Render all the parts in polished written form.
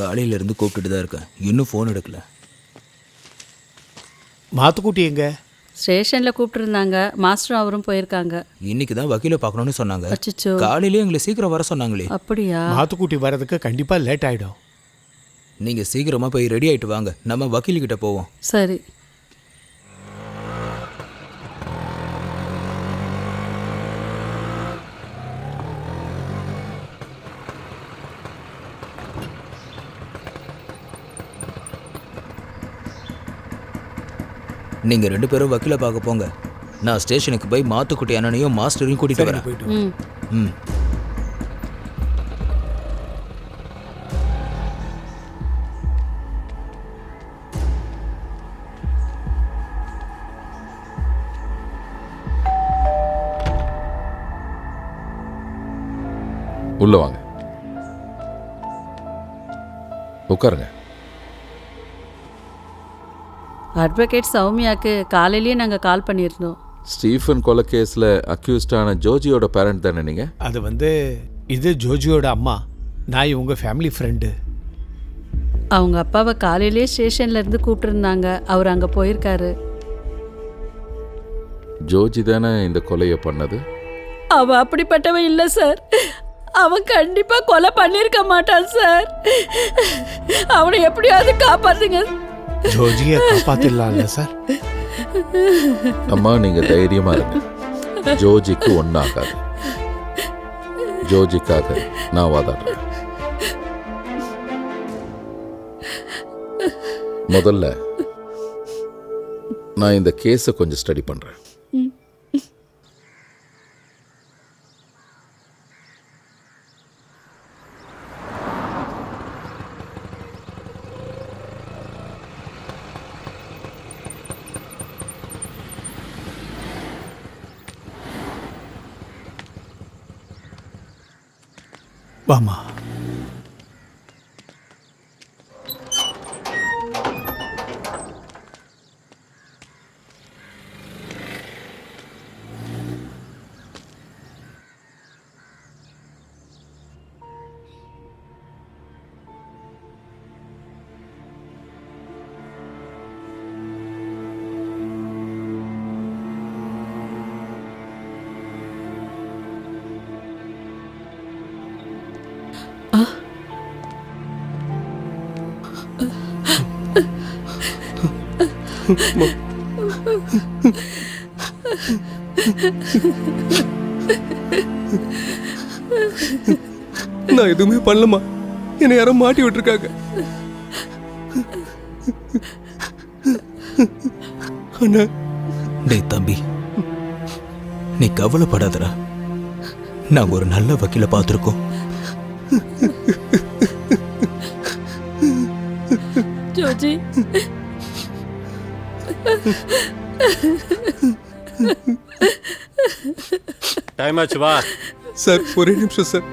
காலையிலேருந்து கூப்பிட்டுட்டு தான் இருக்கேன், இன்னும் ஃபோன் எடுக்கல. மாத்துக்குட்டி எங்க? ஸ்டேஷனில் கூப்பிட்டுருந்தாங்க, மாஸ்டரும் அவரும் போயிருக்காங்க. இன்னைக்கு தான் வக்கீலை பார்க்கணும்னு சொன்னாங்க. அச்சோ, காலையிலேயே எங்களை சீக்கிரம் வர சொன்னாங்களே. அப்படியா? மாத்துக்குட்டி வர்றதுக்கு கண்டிப்பா லேட் ஆயிடும். நீங்கள் சீக்கிரமாக போய் ரெடி ஆகிட்டு வாங்க, நம்ம வக்கீல்கிட்ட போவோம். சரி. நீங்கள் 2 பேரும் வக்கீலை பார்க்க போங்க, நான் ஸ்டேஷனுக்கு போய் மாத்துக்குட்டி அண்ணனையும் மாஸ்டரையும் கூட்டிகிட்டு வரேன். போயிட்டு ம். ம். உள்ள வாங்க, உட்காருங்க. அட்வொகேட் சௌமியாக்கு காலையிலேயே நாங்கள் கால் பண்ணியிருந்தோம். ஸ்டீஃபன் கொலை கேஸில் அக்யூஸ்டான ஜோஜியோட பேரண்ட் தானே நீங்கள்? அது இது ஜோஜியோட அம்மா. நான் இவங்க ஃபேமிலி ஃப்ரெண்டு. அவங்க அப்பாவை காலையிலேயே ஸ்டேஷன்லேருந்து கூப்பிட்டுருந்தாங்க, அவர் அங்கே போயிருக்காரு. ஜோஜி தானே இந்த கொலையை பண்ணது? அவன் அப்படிப்பட்டவன் இல்லை சார், அவன் கண்டிப்பாக கொலை பண்ணியிருக்க மாட்டான் சார். அவனை எப்படியாவது காப்பாற்றுங்க. ஜோஜியை காப்பாத்திடலாம்ல சார்? அம்மா நீங்கள் தைரியமாக இருங்க, ஜோஜிக்கு ஒன்றாகாது. ஜோஜிக்காக நான் வாதாடுறேன். முதல்ல நான் இந்த கேஸை கொஞ்சம் ஸ்டடி பண்ணுறேன். வாமா. நான் எதுவுமே பண்ணலமா, என்னை யாரும் மாட்டி விட்டுருக்காங்க. அண்ணா. டேய் தம்பி, நீ கவலைப்படாதடா, நாங்கள் ஒரு நல்ல வக்கீலை பார்த்துருக்கோம். ஜோஜி, டைம் ஆச்சு, வா. சார் ஒரே நிமிஷம் சார்.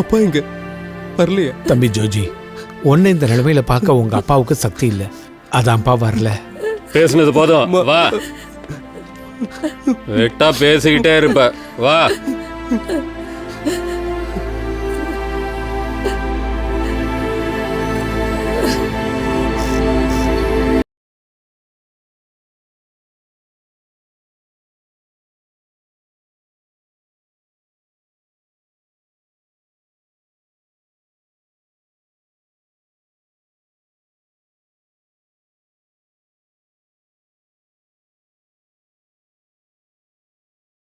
அப்பா இங்க வரலையா? தம்பி ஜோஜி, உன்னை இந்த நிலைமையில பார்க்க உங்க அப்பாவுக்கு சக்தி இல்லை, அதான்ப்பா வரல. பேசுனது போதும், வா. விட்டா பேசிக்கிட்டே இருப்ப, வா.